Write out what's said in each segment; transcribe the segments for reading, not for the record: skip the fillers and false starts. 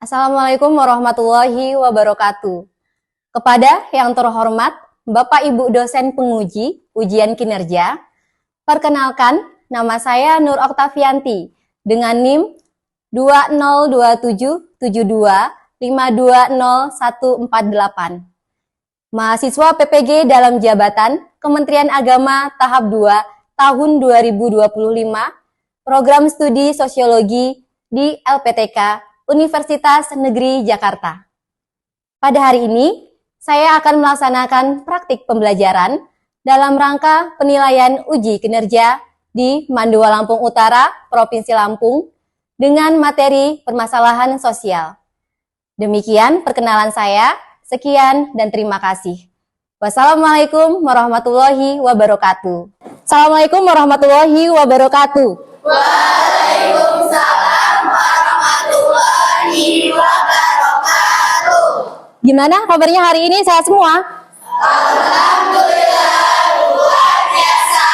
Assalamualaikum warahmatullahi wabarakatuh. Kepada yang terhormat Bapak Ibu dosen penguji ujian kinerja, perkenalkan nama saya Nur Oktavianti dengan NIM 202772520148. Mahasiswa PPG dalam jabatan Kementerian Agama tahap 2 tahun 2025, program studi sosiologi di LPTK Universitas Negeri Jakarta. Pada hari ini, saya akan melaksanakan praktik pembelajaran dalam rangka penilaian uji kinerja di Mandua Lampung Utara, Provinsi Lampung, dengan materi permasalahan sosial. Demikian perkenalan saya, sekian dan terima kasih. Wassalamualaikum warahmatullahi wabarakatuh. Assalamualaikum warahmatullahi wabarakatuh. Waalaikumsalam warahmatullahi wabarakatuh. Gimana kabarnya hari ini, sehat semua? Alhamdulillah, luar biasa.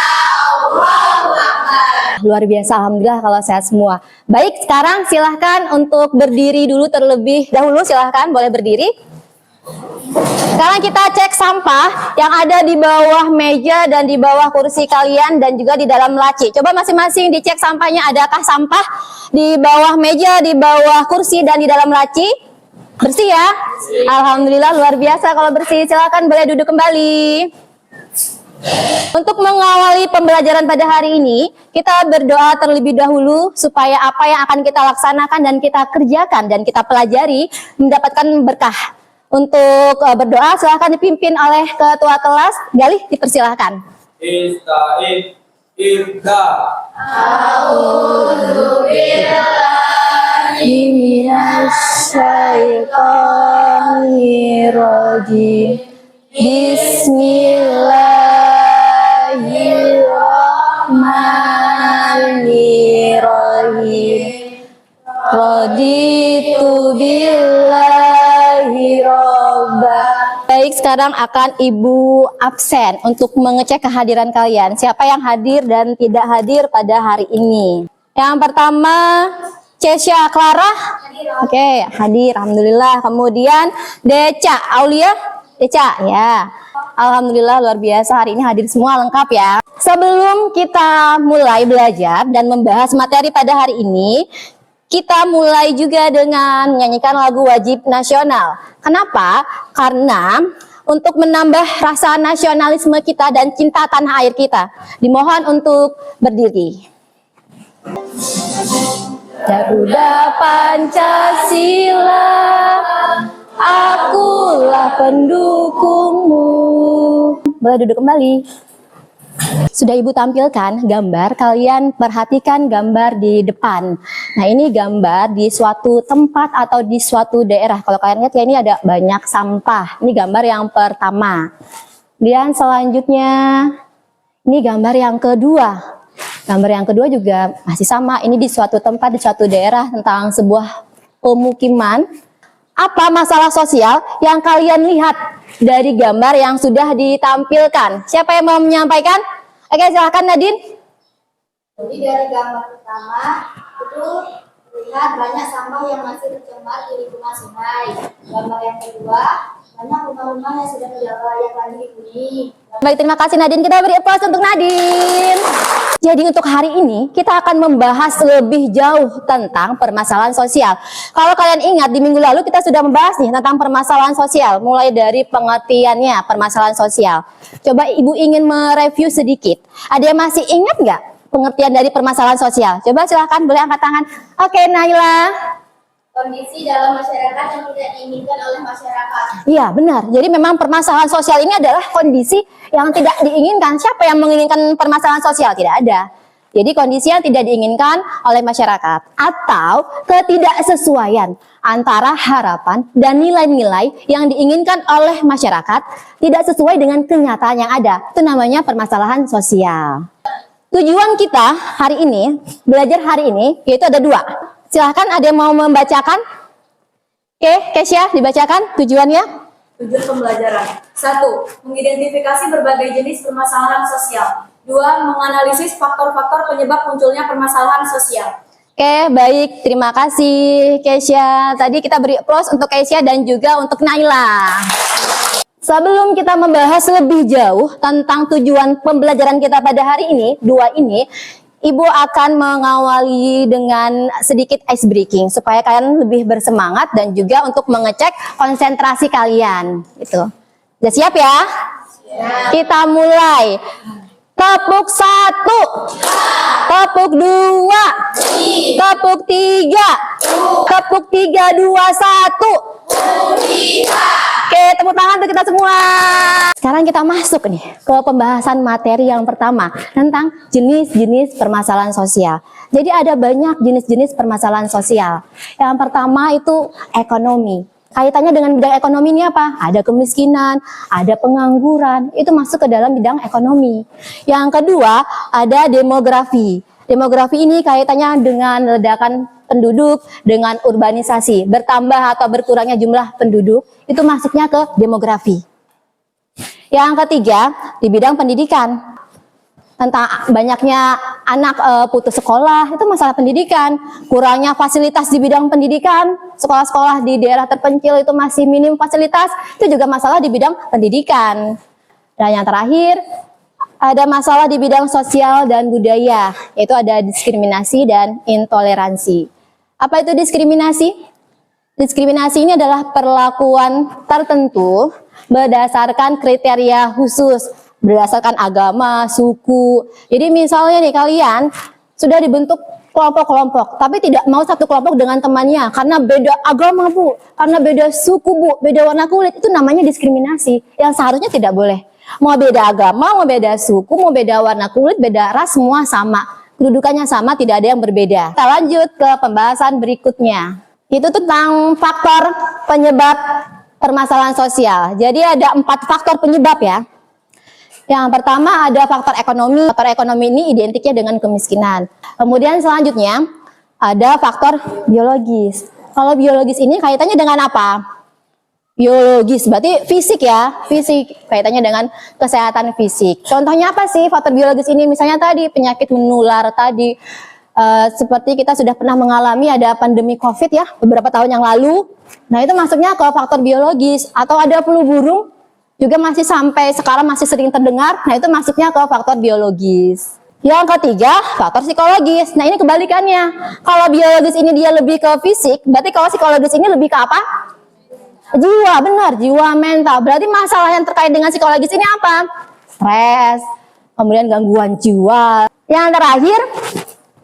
Allahu Akbar. Luar biasa, alhamdulillah kalau sehat semua. Baik, sekarang silahkan untuk berdiri dulu terlebih dahulu, silahkan boleh berdiri. Sekarang kita cek sampah yang ada di bawah meja dan di bawah kursi kalian dan juga di dalam laci. Coba masing-masing dicek sampahnya, adakah sampah di bawah meja, di bawah kursi dan di dalam laci? Bersih ya? Alhamdulillah luar biasa kalau bersih. Silakan boleh duduk kembali. Untuk mengawali pembelajaran pada hari ini, kita berdoa terlebih dahulu supaya apa yang akan kita laksanakan dan kita kerjakan dan kita pelajari mendapatkan berkah. Untuk berdoa silahkan dipimpin oleh ketua kelas. Galih, dipersilahkan. Ista'in ibda. A'udzu billahi Minasyaitonir rajim. Bismillahirrahmanirrahim. Raditu billahi robba. Baik, sekarang akan Ibu absen untuk mengecek kehadiran kalian. Siapa yang hadir dan tidak hadir pada hari ini? Yang pertama, Cesya Clara. Oke, hadir. Alhamdulillah. Kemudian Deca Aulia. Deca, ya. Alhamdulillah luar biasa, hari ini hadir semua lengkap ya. Sebelum kita mulai belajar dan membahas materi pada hari ini, kita mulai juga dengan menyanyikan lagu wajib nasional. Kenapa? Karena untuk menambah rasa nasionalisme kita dan cinta tanah air kita. Dimohon untuk berdiri. Garuda Pancasila, akulah pendukungmu. Boleh duduk kembali. Sudah Ibu tampilkan gambar, kalian perhatikan gambar di depan. Nah, ini gambar di suatu tempat atau di suatu daerah. Kalau kalian lihat ya, ini ada banyak sampah. Ini gambar yang pertama. Kemudian selanjutnya, ini gambar yang kedua. Gambar yang kedua juga masih sama. Ini di suatu tempat, di suatu daerah tentang sebuah pemukiman. Apa masalah sosial yang kalian lihat dari gambar yang sudah ditampilkan? Siapa yang mau menyampaikan? Oke, silakan Nadine. Jadi dari gambar pertama itu terlihat banyak sampah yang masih tercemar di lingkungan sungai. Gambar yang kedua, banyak rumah-rumah yang sudah tidak layak lagi dihuni. Baik, terima kasih Nadine. Kita beri aplaus untuk Nadine. Jadi untuk hari ini kita akan membahas lebih jauh tentang permasalahan sosial. Kalau kalian ingat di minggu lalu kita sudah membahas nih tentang permasalahan sosial, mulai dari pengertiannya permasalahan sosial. Coba Ibu ingin mereview sedikit. Ada yang masih ingat nggak pengertian dari permasalahan sosial? Coba silahkan boleh angkat tangan. Oke, Naila. Kondisi dalam masyarakat yang tidak diinginkan oleh masyarakat. Iya, benar. Jadi memang permasalahan sosial ini adalah kondisi yang tidak diinginkan. Siapa yang menginginkan permasalahan sosial? Tidak ada. Jadi kondisi yang tidak diinginkan oleh masyarakat atau ketidaksesuaian antara harapan dan nilai-nilai yang diinginkan oleh masyarakat tidak sesuai dengan kenyataan yang ada. Itu namanya permasalahan sosial. Tujuan kita hari ini, belajar hari ini, yaitu ada dua. Silahkan, ada yang mau membacakan? Oke, Kesya, dibacakan tujuannya. Tujuan pembelajaran. 1. Mengidentifikasi berbagai jenis permasalahan sosial. 2. Menganalisis faktor-faktor penyebab munculnya permasalahan sosial. Oke, baik. Terima kasih, Keisha. Tadi kita beri applause untuk Keisha dan juga untuk Naila. Sebelum kita membahas lebih jauh tentang tujuan pembelajaran kita pada hari ini, dua ini, Ibu akan mengawali dengan sedikit ice breaking supaya kalian lebih bersemangat dan juga untuk mengecek konsentrasi kalian. Gitu. Sudah siap ya? Siap. Kita mulai. Tepuk 1, tepuk 2, tepuk 3, tepuk 3, 2, 1. Oke, tepuk tangan untuk kita semua. Sekarang kita masuk nih ke pembahasan materi yang pertama tentang jenis-jenis permasalahan sosial. Jadi ada banyak jenis-jenis permasalahan sosial. Yang pertama itu ekonomi. Kaitannya dengan bidang ekonomi ini apa? Ada kemiskinan, ada pengangguran, itu masuk ke dalam bidang ekonomi. Yang kedua, ada demografi. Demografi ini kaitannya dengan ledakan penduduk, dengan urbanisasi. Bertambah atau berkurangnya jumlah penduduk, itu masuknya ke demografi. Yang ketiga, di bidang pendidikan. Tentang banyaknya anak putus sekolah, itu masalah pendidikan. Kurangnya fasilitas di bidang pendidikan, sekolah-sekolah di daerah terpencil itu masih minim fasilitas, itu juga masalah di bidang pendidikan. Dan yang terakhir, ada masalah di bidang sosial dan budaya, yaitu ada diskriminasi dan intoleransi. Apa itu diskriminasi? Diskriminasi ini adalah perlakuan tertentu berdasarkan kriteria khusus, berdasarkan agama, suku. Jadi misalnya nih kalian sudah dibentuk kelompok-kelompok, tapi tidak mau satu kelompok dengan temannya karena beda agama Bu, karena beda suku Bu, beda warna kulit, itu namanya diskriminasi yang seharusnya tidak boleh. Mau beda agama, mau beda suku, mau beda warna kulit, beda ras, semua sama. Kedudukannya sama, tidak ada yang berbeda. Kita lanjut ke pembahasan berikutnya. Itu tentang faktor penyebab permasalahan sosial. Jadi ada 4 faktor penyebab ya. Yang pertama ada faktor ekonomi. Faktor ekonomi ini identiknya dengan kemiskinan. Kemudian selanjutnya ada faktor biologis. Kalau biologis ini kaitannya dengan apa? Biologis, berarti fisik ya. Fisik, kaitannya dengan kesehatan fisik. Contohnya apa sih faktor biologis ini? Misalnya tadi penyakit menular tadi. Seperti kita sudah pernah mengalami ada pandemi COVID ya, beberapa tahun yang lalu. Nah itu masuknya ke faktor biologis. Atau ada flu burung, juga masih sampai sekarang masih sering terdengar. Nah itu masuknya ke faktor biologis. Yang ketiga, faktor psikologis. Nah ini kebalikannya. Kalau biologis ini dia lebih ke fisik, berarti kalau psikologis ini lebih ke apa? Jiwa, benar, jiwa mental. Berarti masalah yang terkait dengan psikologis ini apa? Stres, kemudian gangguan jiwa. Yang terakhir,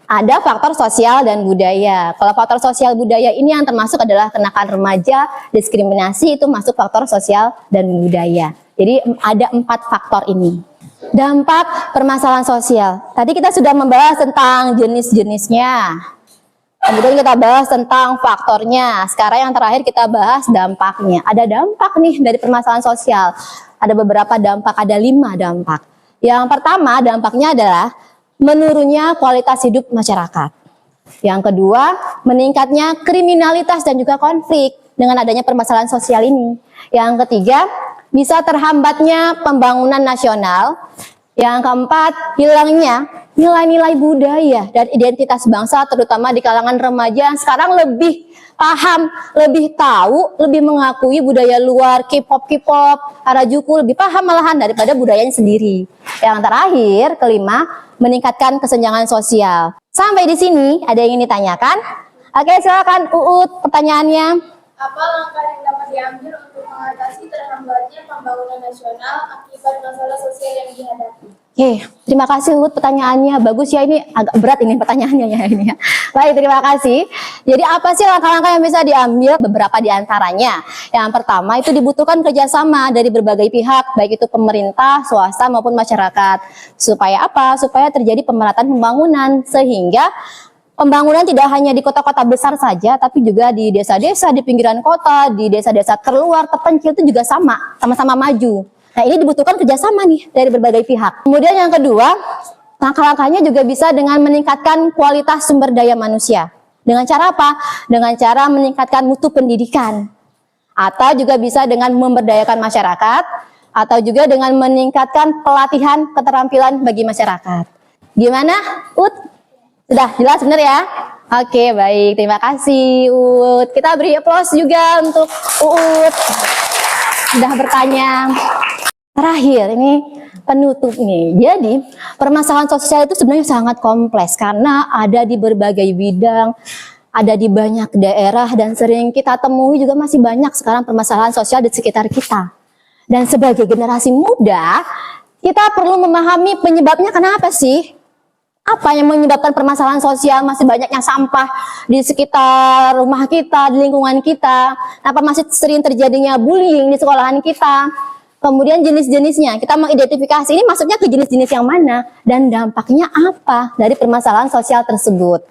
ada faktor sosial dan budaya. Kalau faktor sosial budaya ini yang termasuk adalah kenakan remaja, diskriminasi itu masuk faktor sosial dan budaya. Jadi ada 4 faktor ini. Dampak permasalahan sosial. Tadi kita sudah membahas tentang jenis-jenisnya. Kemudian kita bahas tentang faktornya. Sekarang yang terakhir kita bahas dampaknya. Ada dampak nih dari permasalahan sosial. Ada beberapa dampak, ada 5 dampak. Yang pertama dampaknya adalah menurunnya kualitas hidup masyarakat. Yang kedua, meningkatnya kriminalitas dan juga konflik dengan adanya permasalahan sosial ini. Yang ketiga, bisa terhambatnya pembangunan nasional. Yang keempat, hilangnya nilai-nilai budaya dan identitas bangsa, terutama di kalangan remaja yang sekarang lebih paham, lebih tahu, lebih mengakui budaya luar, K-pop, Harajuku, lebih paham malahan daripada budayanya sendiri. Yang terakhir, kelima, meningkatkan kesenjangan sosial. Sampai di sini ada yang ingin ditanyakan? Oke, silakan Uut pertanyaannya. Apa langkah yang dapat diambil untuk mengatasi terhambatnya pembangunan nasional akibat masalah sosial yang dihadapi? Oke, terima kasih Uut pertanyaannya. Bagus ya, ini agak berat ini pertanyaannya ya ini ya. Baik, terima kasih. Jadi apa sih langkah-langkah yang bisa diambil? Beberapa di antaranya. Yang pertama itu dibutuhkan kerjasama dari berbagai pihak, baik itu pemerintah, swasta maupun masyarakat. Supaya apa? Supaya terjadi pemerataan pembangunan sehingga pembangunan tidak hanya di kota-kota besar saja, tapi juga di desa-desa, di pinggiran kota, di desa-desa terluar, terpencil itu juga sama-sama maju. Nah ini dibutuhkan kerjasama nih dari berbagai pihak. Kemudian yang kedua, langkah-langkahnya juga bisa dengan meningkatkan kualitas sumber daya manusia. Dengan cara apa? Dengan cara meningkatkan mutu pendidikan. Atau juga bisa dengan memberdayakan masyarakat, atau juga dengan meningkatkan pelatihan keterampilan bagi masyarakat. Gimana, Ut? Sudah jelas benar ya? Oke, baik. Terima kasih, Uut. Kita beri aplaus juga untuk Uut. Sudah bertanya. Terakhir, ini penutup nih. Jadi, permasalahan sosial itu sebenarnya sangat kompleks karena ada di berbagai bidang, ada di banyak daerah, dan sering kita temui juga masih banyak sekarang permasalahan sosial di sekitar kita. Dan sebagai generasi muda, kita perlu memahami penyebabnya kenapa sih? Apa yang menyebabkan permasalahan sosial, masih banyaknya sampah di sekitar rumah kita, di lingkungan kita, apa masih sering terjadinya bullying di sekolahan kita, kemudian jenis-jenisnya, kita mengidentifikasi ini masuknya ke jenis-jenis yang mana, dan dampaknya apa dari permasalahan sosial tersebut,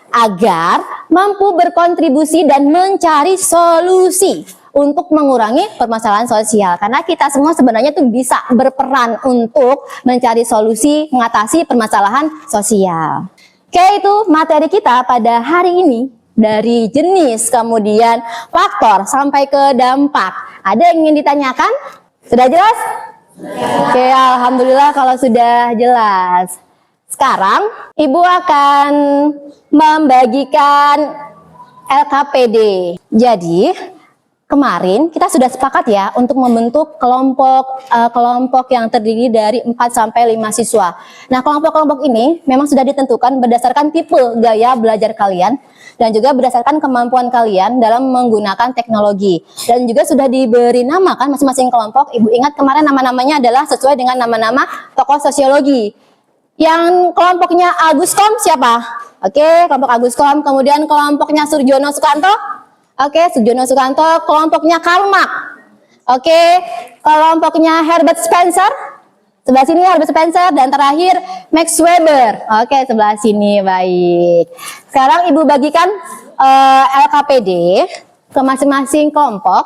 agar mampu berkontribusi dan mencari solusi untuk mengurangi permasalahan sosial. Karena kita semua sebenarnya tuh bisa berperan untuk mencari solusi mengatasi permasalahan sosial. Oke, itu materi kita pada hari ini. Dari jenis, kemudian faktor, sampai ke dampak. Ada yang ingin ditanyakan? Sudah jelas? Oke, alhamdulillah kalau sudah jelas. Sekarang, Ibu akan membagikan LKPD. Jadi, kemarin kita sudah sepakat ya untuk membentuk kelompok yang terdiri dari 4-5 siswa. Nah, kelompok-kelompok ini memang sudah ditentukan berdasarkan tipe gaya belajar kalian dan juga berdasarkan kemampuan kalian dalam menggunakan teknologi. Dan juga sudah diberi nama kan masing-masing kelompok. Ibu ingat kemarin nama-namanya adalah sesuai dengan nama-nama tokoh sosiologi. Yang kelompoknya Aguskom siapa? Oke, kelompok Aguskom. Kemudian kelompoknya Surjono Sukanto. Oke, Surjono Sukanto. Kelompoknya Karl Marx. Oke, kelompoknya Herbert Spencer. Sebelah sini Herbert Spencer. Dan terakhir Max Weber. Oke, sebelah sini. Baik. Sekarang Ibu bagikan LKPD ke masing-masing kelompok.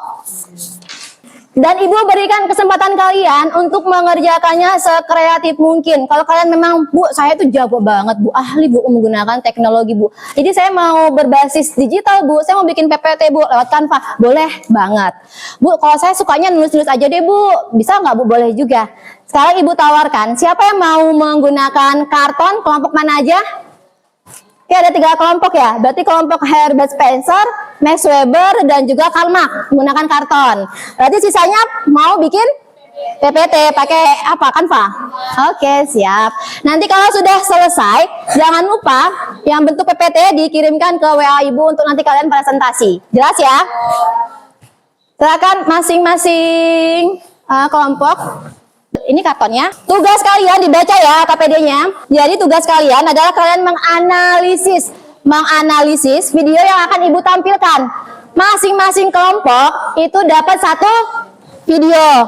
Dan Ibu berikan kesempatan kalian untuk mengerjakannya sekreatif mungkin. Kalau kalian memang, Bu, saya tuh jago banget, Bu, ahli, Bu, menggunakan teknologi, Bu. Jadi saya mau berbasis digital, Bu. Saya mau bikin PPT, Bu, lewat Canva. Boleh banget. Bu, kalau saya sukanya nulis-nulis aja deh, Bu. Bisa nggak, Bu? Boleh juga. Sekarang Ibu tawarkan, siapa yang mau menggunakan karton? Kelompok mana aja? Oke, ada 3 kelompok ya. Berarti kelompok Herbert Spencer, Max Weber, dan juga Karl Marx menggunakan karton. Berarti sisanya mau bikin PPT pakai apa? Canva. Oke, siap. Nanti kalau sudah selesai, jangan lupa yang bentuk PPT dikirimkan ke WA Ibu untuk nanti kalian presentasi. Jelas ya? Silakan masing-masing kelompok. Ini kartonnya. Tugas kalian dibaca ya KPD-nya. Jadi tugas kalian adalah kalian menganalisis video yang akan Ibu tampilkan. Masing-masing kelompok itu dapat 1 video.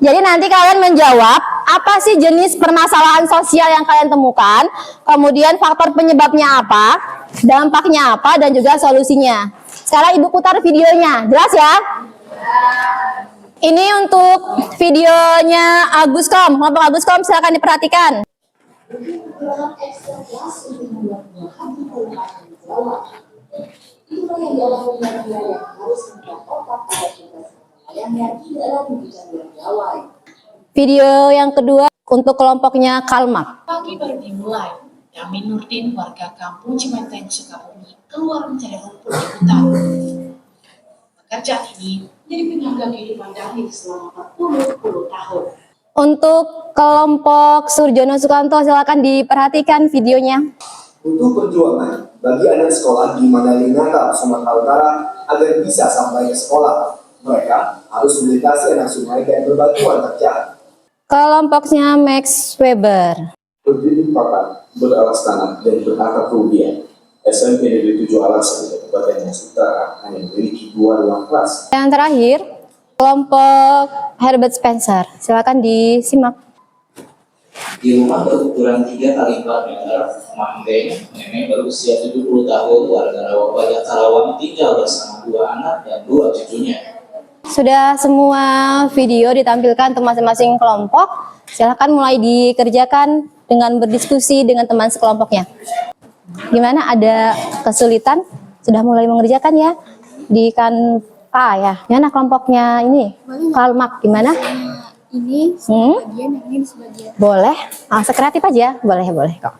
Jadi nanti kalian menjawab apa sih jenis permasalahan sosial yang kalian temukan, kemudian faktor penyebabnya apa, dampaknya apa, dan juga solusinya. Sekarang Ibu putar videonya. Jelas ya? Ini untuk videonya Aguskom, kelompok Aguskom, silakan diperhatikan. Video yang kedua untuk kelompoknya Karl Marx. Pagi baru dimulai, kami Nurdin, warga kampung Cimenteng, Sukabumi, keluar mencari rumput di hutan. Pekerjaan ini jadi penyangga kehidupan Dahil selama 40 tahun. Untuk kelompok Surjono Sukanto, silakan diperhatikan videonya. Untuk perjuangan bagi anak sekolah di Mandalika, Sumatera Utara agar bisa sampai ke sekolah, mereka harus melintasi anak sungai dan berbagi warga. Kelompoknya Max Weber. Berdiri papan, beralas tanah dan beratap rupiah. SMP Negeri 7 Alasan Kabupaten Nias Utara hanya memiliki 2 ruang kelas. Yang terakhir, kelompok Herbert Spencer. Silakan disimak. Di rumah berukuran 3 kali 4 meter, Mandeng, nenek berusia 70 tahun, warga Rawabaya Karawang, tinggal bersama 2 anak dan 2 cucunya. Sudah semua video ditampilkan untuk masing-masing kelompok. Silakan mulai dikerjakan dengan berdiskusi dengan teman sekelompoknya. Gimana, ada kesulitan? Sudah mulai mengerjakan ya? Di Canva ya? Gimana kelompoknya ini? Karl Marx gimana? Ini sebagian, yang ini sebagian. Boleh? Sekreatif aja? Boleh kok.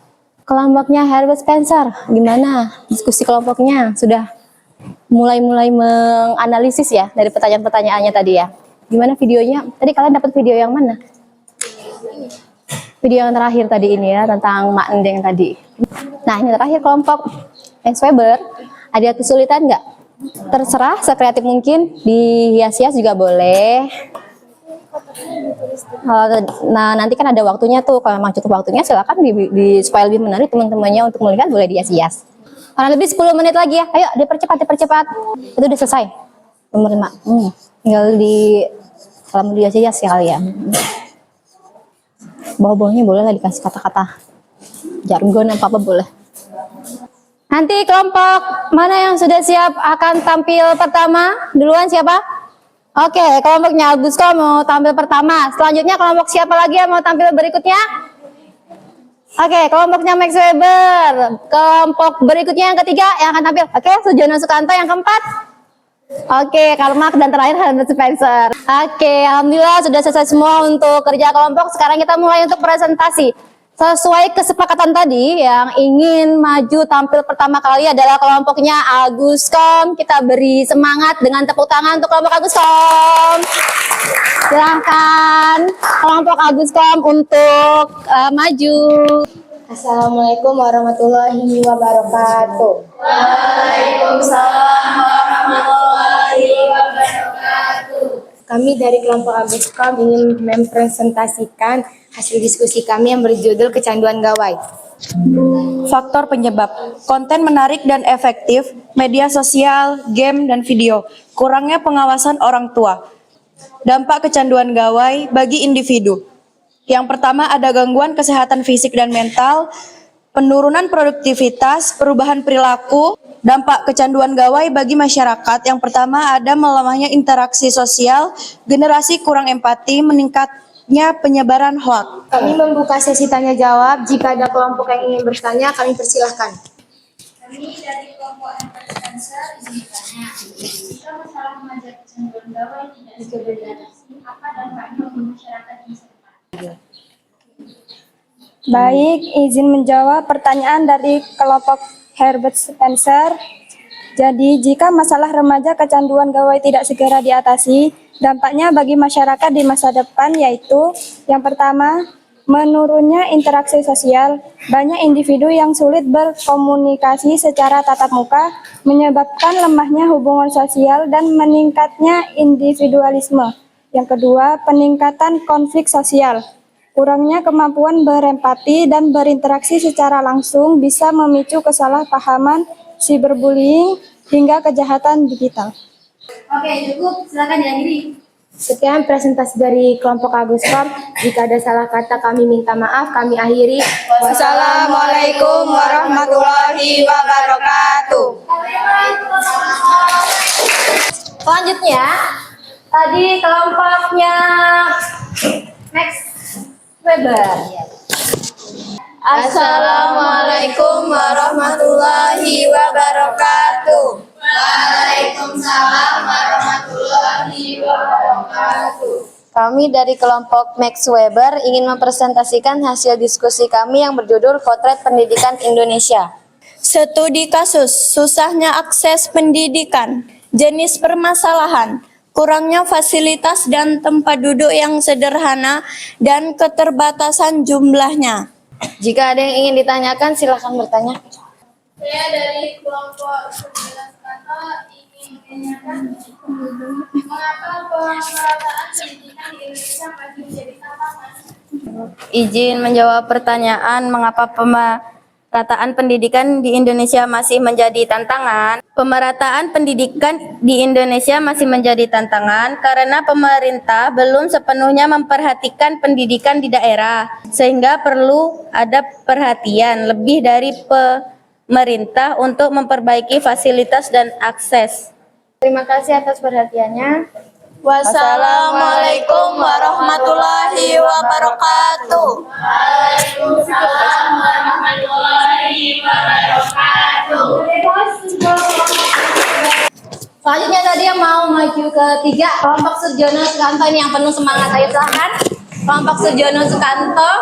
Kelompoknya Herbert Spencer, gimana diskusi kelompoknya? Sudah mulai menganalisis ya dari pertanyaan-pertanyaannya tadi ya. Gimana videonya? Tadi kalian dapat video yang mana? Video yang terakhir tadi ini ya, tentang Mak Endeng tadi. Nah, ini terakhir kelompok Max Weber. Ada kesulitan nggak? Terserah, sekreatif mungkin. Dihias-hias juga boleh. Nah, nanti kan ada waktunya tuh. Kalau memang cukup waktunya, silakan supaya lebih menarik teman-temannya untuk melihat, boleh dihias-hias. Kurang lebih 10 menit lagi ya. Ayo, dipercepat. Itu udah selesai. Nomor 5. Tinggal kalau mau dihias-hias ya kali ya. Bawah-bawahnya boleh lah dikasih kata-kata jargon apa boleh. Nanti kelompok mana yang sudah siap akan tampil pertama? Duluan siapa? Oke, kelompoknya Aguska mau tampil pertama. Selanjutnya kelompok siapa lagi yang mau tampil berikutnya? Oke, kelompoknya Max Weber. Kelompok berikutnya yang ketiga yang akan tampil. Oke, Sujono Sukanto yang keempat. Oke, Karl Marx dan terakhir Herbert Spencer. Oke, alhamdulillah sudah selesai semua untuk kerja kelompok. Sekarang kita mulai untuk presentasi. Sesuai kesepakatan tadi, yang ingin maju tampil pertama kali adalah kelompoknya Aguskom. Kita beri semangat dengan tepuk tangan untuk kelompok Aguskom. Silahkan kelompok Aguskom untuk maju. Assalamualaikum warahmatullahi wabarakatuh. Waalaikumsalam warahmatullahi wabarakatuh. Kami dari kelompok Aguskom ingin mempresentasikan hasil diskusi kami yang berjudul Kecanduan Gawai. Faktor penyebab, konten menarik dan efektif, media sosial, game, dan video, kurangnya pengawasan orang tua. Dampak kecanduan gawai bagi individu. Yang pertama ada gangguan kesehatan fisik dan mental, penurunan produktivitas, perubahan perilaku. Dampak kecanduan gawai bagi masyarakat, yang pertama ada melemahnya interaksi sosial, generasi kurang empati, meningkatnya penyebaran hoaks. Kami membuka sesi tanya jawab. Jika ada kelompok yang ingin bertanya, kami persilahkan. Kami dari kelompok Herbert Spencer ingin bertanya, jika masalah remaja kecanduan gawai tidak segera diatasi, apa dampaknya bagi masyarakat di masa depan? Baik, izin menjawab pertanyaan dari kelompok Herbert Spencer. Jadi, jika masalah remaja kecanduan gawai tidak segera diatasi, dampaknya bagi masyarakat di masa depan yaitu yang pertama, menurunnya interaksi sosial. Banyak individu yang sulit berkomunikasi secara tatap muka, menyebabkan lemahnya hubungan sosial dan meningkatnya individualisme. Yang kedua, peningkatan konflik sosial. Kurangnya kemampuan berempati dan berinteraksi secara langsung bisa memicu kesalahpahaman, cyberbullying, hingga kejahatan digital. Oke, cukup. Silakan diakhiri. Sekian presentasi dari kelompok Aguskom. Jika ada salah kata kami minta maaf, kami akhiri. Wassalamualaikum warahmatullahi wabarakatuh. Selanjutnya, tadi kelompoknya Max Weber. Assalamualaikum warahmatullahi wabarakatuh. Waalaikumsalam warahmatullahi wabarakatuh. Kami dari kelompok Max Weber ingin mempresentasikan hasil diskusi kami yang berjudul Potret Pendidikan Indonesia. Studi kasus, susahnya akses pendidikan, jenis permasalahan, kurangnya fasilitas dan tempat duduk yang sederhana, dan keterbatasan jumlahnya. Jika ada yang ingin ditanyakan, silakan bertanya. Saya dari kelompok 11 Kanto ingin menanyakan mengapa pemerataan pendidikan di Indonesia masih menjadi tantangan. Izin menjawab pertanyaan mengapa pemerataan pendidikan di Indonesia masih menjadi tantangan. Pemerataan pendidikan di Indonesia masih menjadi tantangan karena pemerintah belum sepenuhnya memperhatikan pendidikan di daerah, sehingga perlu ada perhatian lebih dari pemerintah untuk memperbaiki fasilitas dan akses. Terima kasih atas perhatiannya. Wassalamualaikum warahmatullahi wabarakatuh. Waalaikumsalam warahmatullahi wabarakatuh. Selanjutnya tadi yang mau maju ke 3, kelompok Sujono Sukanto ini yang penuh semangat. Ayo silahkan, kelompok Sujono Sukanto.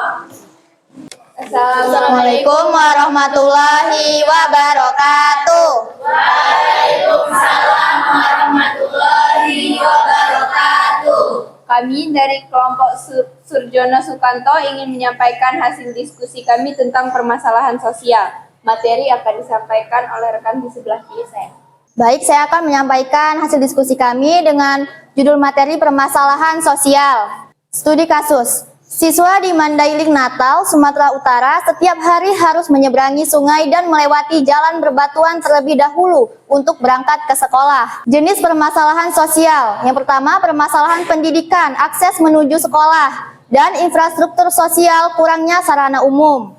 Assalamualaikum warahmatullahi wabarakatuh. Waalaikumsalam warahmatullahi wabarakatuh. Kami dari kelompok Surjono Sukanto ingin menyampaikan hasil diskusi kami tentang permasalahan sosial. Materi akan disampaikan oleh rekan di sebelah kiri saya. Baik, saya akan menyampaikan hasil diskusi kami dengan judul materi permasalahan sosial. Studi kasus. Siswa di Mandailing Natal, Sumatera Utara setiap hari harus menyeberangi sungai dan melewati jalan berbatuan terlebih dahulu untuk berangkat ke sekolah. Jenis permasalahan sosial. Yang pertama, permasalahan pendidikan, akses menuju sekolah, dan infrastruktur sosial kurangnya sarana umum.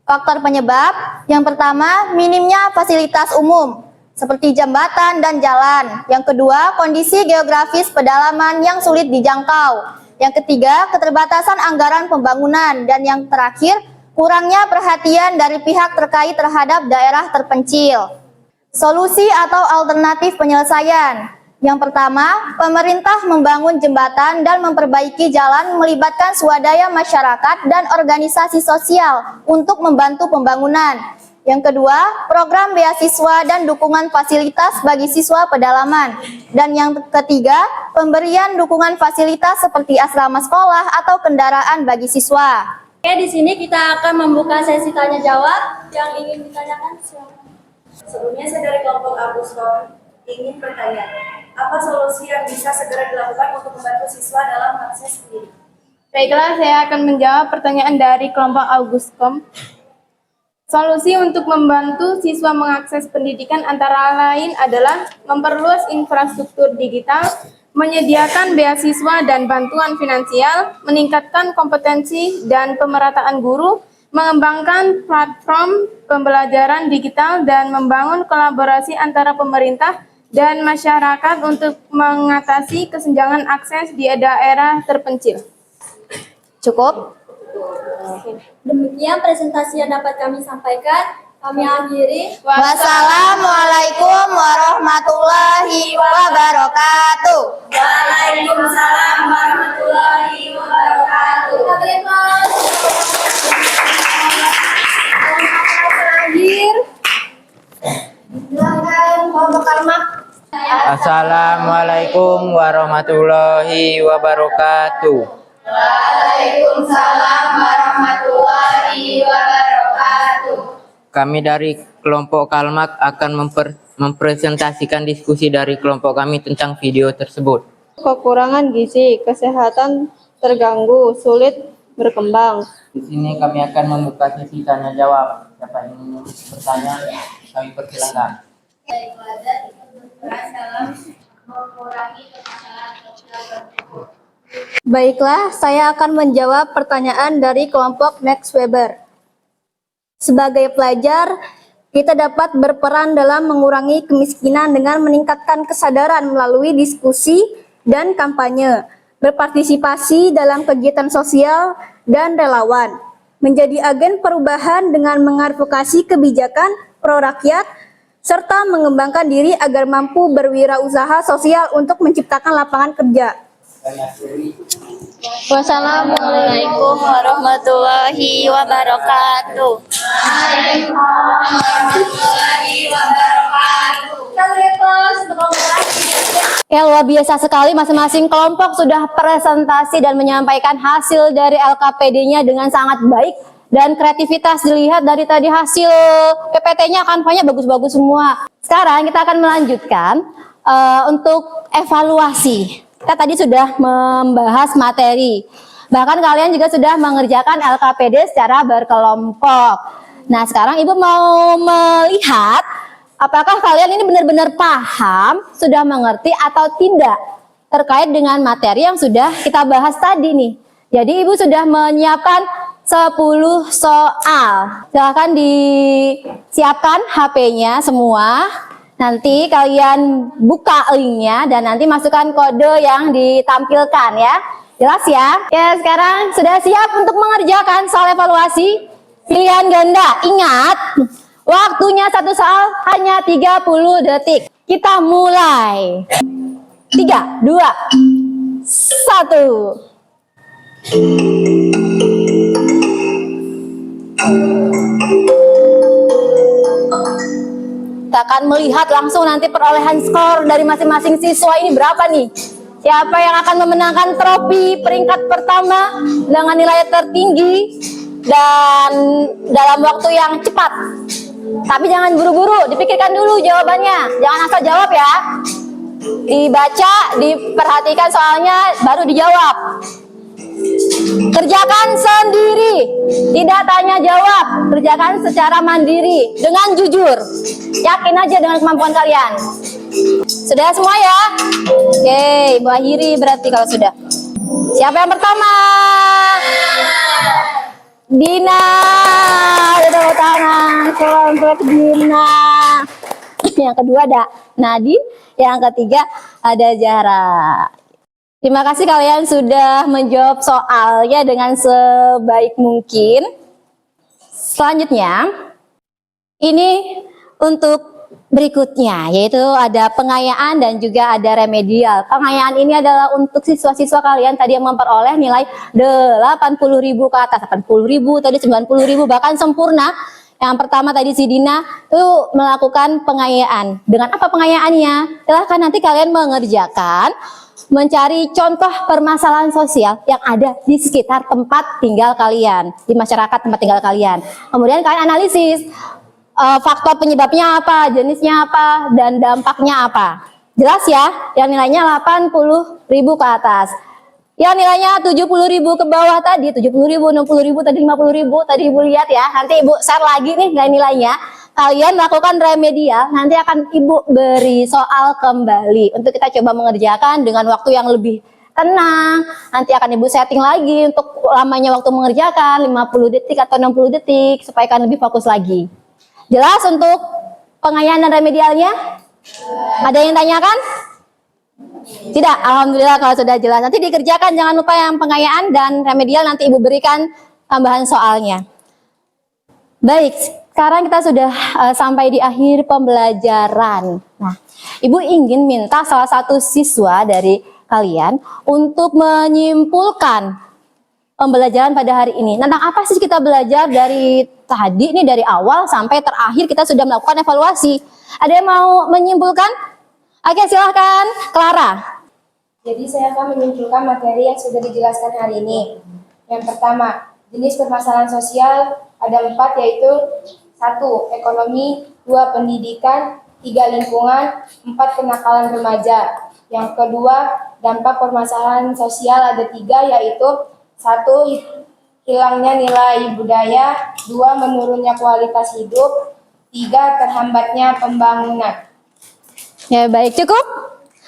Faktor penyebab. Yang pertama, minimnya fasilitas umum seperti jembatan dan jalan. Yang kedua, kondisi geografis pedalaman yang sulit dijangkau. Yang ketiga, keterbatasan anggaran pembangunan. Dan yang terakhir, kurangnya perhatian dari pihak terkait terhadap daerah terpencil. Solusi atau alternatif penyelesaian. Yang pertama, pemerintah membangun jembatan dan memperbaiki jalan melibatkan swadaya masyarakat dan organisasi sosial untuk membantu pembangunan. Yang kedua, program beasiswa dan dukungan fasilitas bagi siswa pedalaman. Dan yang ketiga, pemberian dukungan fasilitas seperti asrama sekolah atau kendaraan bagi siswa. Oke, di sini kita akan membuka sesi tanya jawab yang ingin ditanyakan. Silakan. Sebelumnya saya dari kelompok Aguskom ingin bertanya, apa solusi yang bisa segera dilakukan untuk membantu siswa dalam akses pendidikan? Baiklah, saya akan menjawab pertanyaan dari kelompok Aguskom. Solusi untuk membantu siswa mengakses pendidikan antara lain adalah memperluas infrastruktur digital, menyediakan beasiswa dan bantuan finansial, meningkatkan kompetensi dan pemerataan guru, mengembangkan platform pembelajaran digital, dan membangun kolaborasi antara pemerintah dan masyarakat untuk mengatasi kesenjangan akses di daerah terpencil. Cukup? Demikian presentasi yang dapat kami sampaikan. Kami akhiri. Wassalamualaikum warahmatullahi wabarakatuh. Waalaikumsalam warahmatullahi wabarakatuh. Terakhir. Silakan kelompok Kalmak. Assalamualaikum warahmatullahi wabarakatuh. Waalaikumsalam warahmatullahi wabarakatuh. Kami dari kelompok Kalmak akan mempresentasikan diskusi dari kelompok kami tentang video tersebut. Kekurangan gizi, kesehatan terganggu, sulit berkembang. Di sini kami akan membuka sesi tanya jawab. Siapa yang ingin bertanya, kami persilakan. Baiklah, saya akan menjawab pertanyaan dari kelompok Max Weber. Sebagai pelajar, kita dapat berperan dalam mengurangi kemiskinan dengan meningkatkan kesadaran melalui diskusi dan kampanye, berpartisipasi dalam kegiatan sosial dan relawan, menjadi agen perubahan dengan mengadvokasi kebijakan pro-rakyat, serta mengembangkan diri agar mampu berwirausaha sosial untuk menciptakan lapangan kerja. Wassalamualaikum warahmatullahi wabarakatuh. Ya, luar biasa sekali, masing-masing kelompok sudah presentasi dan menyampaikan hasil dari LKPD-nya dengan sangat baik, dan kreativitas dilihat dari tadi hasil PPT-nya, kanvanya bagus-bagus semua. Sekarang kita akan melanjutkan untuk evaluasi. Kita tadi sudah membahas materi, bahkan kalian juga sudah mengerjakan LKPD secara berkelompok. Nah, sekarang Ibu mau melihat apakah kalian ini benar-benar paham, sudah mengerti atau tidak terkait dengan materi yang sudah kita bahas tadi nih. Jadi Ibu sudah menyiapkan 10 soal. Silahkan disiapkan HP-nya semua. Nanti kalian buka linknya dan nanti masukkan kode yang ditampilkan ya. Jelas ya? Ya, sekarang sudah siap untuk mengerjakan soal evaluasi pilihan ganda. Ingat, waktunya satu soal hanya 30 detik. Kita mulai. 3, 2, 1. Kita akan melihat langsung nanti perolehan skor dari masing-masing siswa ini berapa nih. Siapa yang akan memenangkan trofi peringkat pertama dengan nilai tertinggi dan dalam waktu yang cepat. Tapi jangan buru-buru, dipikirkan dulu jawabannya. Jangan asal jawab ya. Dibaca, diperhatikan soalnya, baru dijawab. Kerjakan sendiri, tidak tanya jawab. Kerjakan secara mandiri, dengan jujur. Yakin aja dengan kemampuan kalian. Sudah semua ya? Oke, Ibu akhiri berarti kalau sudah. Siapa yang pertama? Dina, tepuk tangan untuk Dina. Yang kedua ada Nadine, yang ketiga ada Zahra. Terima kasih kalian sudah menjawab soalnya dengan sebaik mungkin. Selanjutnya, ini untuk berikutnya, yaitu ada pengayaan dan juga ada remedial. Pengayaan ini adalah untuk siswa-siswa kalian tadi yang memperoleh nilai 80.000 ke atas, 80.000, tadi 90.000, bahkan sempurna. Yang pertama tadi si Dina itu melakukan pengayaan. Dengan apa pengayaannya? Silahkan nanti kalian mengerjakan, mencari contoh permasalahan sosial yang ada di sekitar tempat tinggal kalian, di masyarakat tempat tinggal kalian. Kemudian kalian analisis faktor penyebabnya apa, jenisnya apa, dan dampaknya apa. Jelas ya, yang nilainya 80.000 ke atas. Yang nilainya 70.000 ke bawah tadi, 70.000, 60.000, tadi 50.000, tadi Ibu lihat ya. Nanti Ibu share lagi nih nilai-nilainya. Kalian lakukan remedial, nanti akan Ibu beri soal kembali untuk kita coba mengerjakan dengan waktu yang lebih tenang. Nanti akan Ibu setting lagi untuk lamanya waktu mengerjakan, 50 detik atau 60 detik, supaya kalian lebih fokus lagi. Jelas untuk pengayaan dan remedialnya? Ada yang tanyakan? Tidak, alhamdulillah kalau sudah jelas. Nanti dikerjakan, jangan lupa yang pengayaan dan remedial nanti Ibu berikan tambahan soalnya. Baik, sekarang kita sudah sampai di akhir pembelajaran. Nah, Ibu ingin minta salah satu siswa dari kalian untuk menyimpulkan pembelajaran pada hari ini. Tentang apa sih kita belajar dari tadi, ini dari awal sampai terakhir kita sudah melakukan evaluasi. Ada yang mau menyimpulkan? Oke, silahkan, Clara. Jadi saya akan menyimpulkan materi yang sudah dijelaskan hari ini. Yang pertama, jenis permasalahan sosial ada 4, yaitu 1. Ekonomi, 2. Pendidikan, 3. Lingkungan, 4. Kenakalan remaja. Yang kedua, dampak permasalahan sosial ada 3, yaitu 1. Hilangnya nilai budaya, 2. Menurunnya kualitas hidup, 3. Terhambatnya pembangunan. Ya, baik, cukup.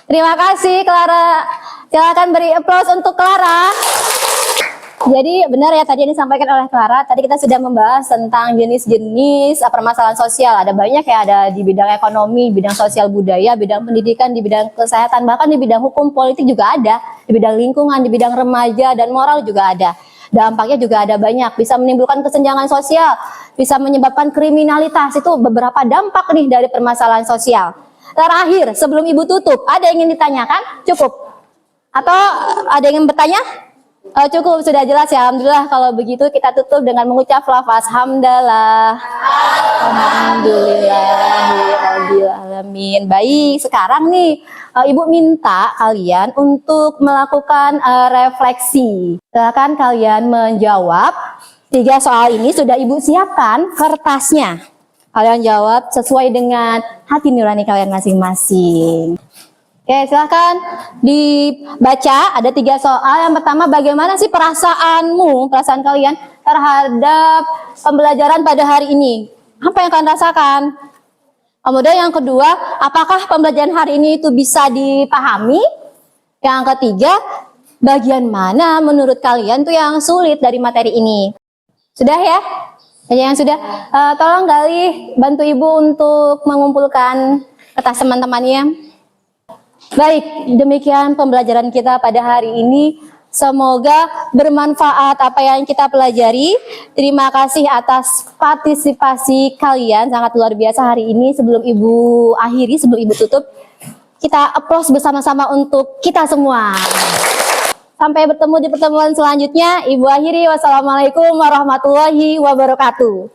Terima kasih, Clara. Silakan beri applause untuk Clara. Jadi benar ya tadi yang disampaikan oleh Clara. Tadi kita sudah membahas tentang jenis-jenis permasalahan sosial. Ada banyak ya, ada di bidang ekonomi, bidang sosial budaya, bidang pendidikan, di bidang kesehatan, bahkan di bidang hukum politik juga ada, di bidang lingkungan, di bidang remaja dan moral juga ada. Dampaknya juga ada banyak, bisa menimbulkan kesenjangan sosial, bisa menyebabkan kriminalitas. Itu beberapa dampak nih dari permasalahan sosial. Terakhir, sebelum Ibu tutup, ada yang ingin ditanyakan? Cukup? Atau ada yang ingin bertanya? Cukup, sudah jelas ya. Alhamdulillah, kalau begitu kita tutup dengan mengucap lafaz hamdalah. Alhamdulillahirrahmanirrahim. Baik, sekarang nih Ibu minta kalian untuk melakukan refleksi. Silakan kalian menjawab 3 soal ini. Sudah Ibu siapkan kertasnya. Kalian jawab sesuai dengan hati nurani kalian masing-masing. Oke, silahkan dibaca. Ada 3 soal. Yang pertama, bagaimana sih perasaan kalian terhadap pembelajaran pada hari ini? Apa yang kalian rasakan? Kemudian yang kedua, apakah pembelajaran hari ini itu bisa dipahami? Yang ketiga, bagian mana menurut kalian tuh yang sulit dari materi ini? Sudah ya? Yang sudah, tolong Galih bantu Ibu untuk mengumpulkan kertas teman-temannya. Baik, demikian pembelajaran kita pada hari ini. Semoga bermanfaat apa yang kita pelajari. Terima kasih atas partisipasi kalian, sangat luar biasa hari ini. Sebelum Ibu akhiri, sebelum Ibu tutup, kita applause bersama-sama untuk kita semua. Sampai bertemu di pertemuan selanjutnya. Ibu akhiri, wassalamualaikum warahmatullahi wabarakatuh.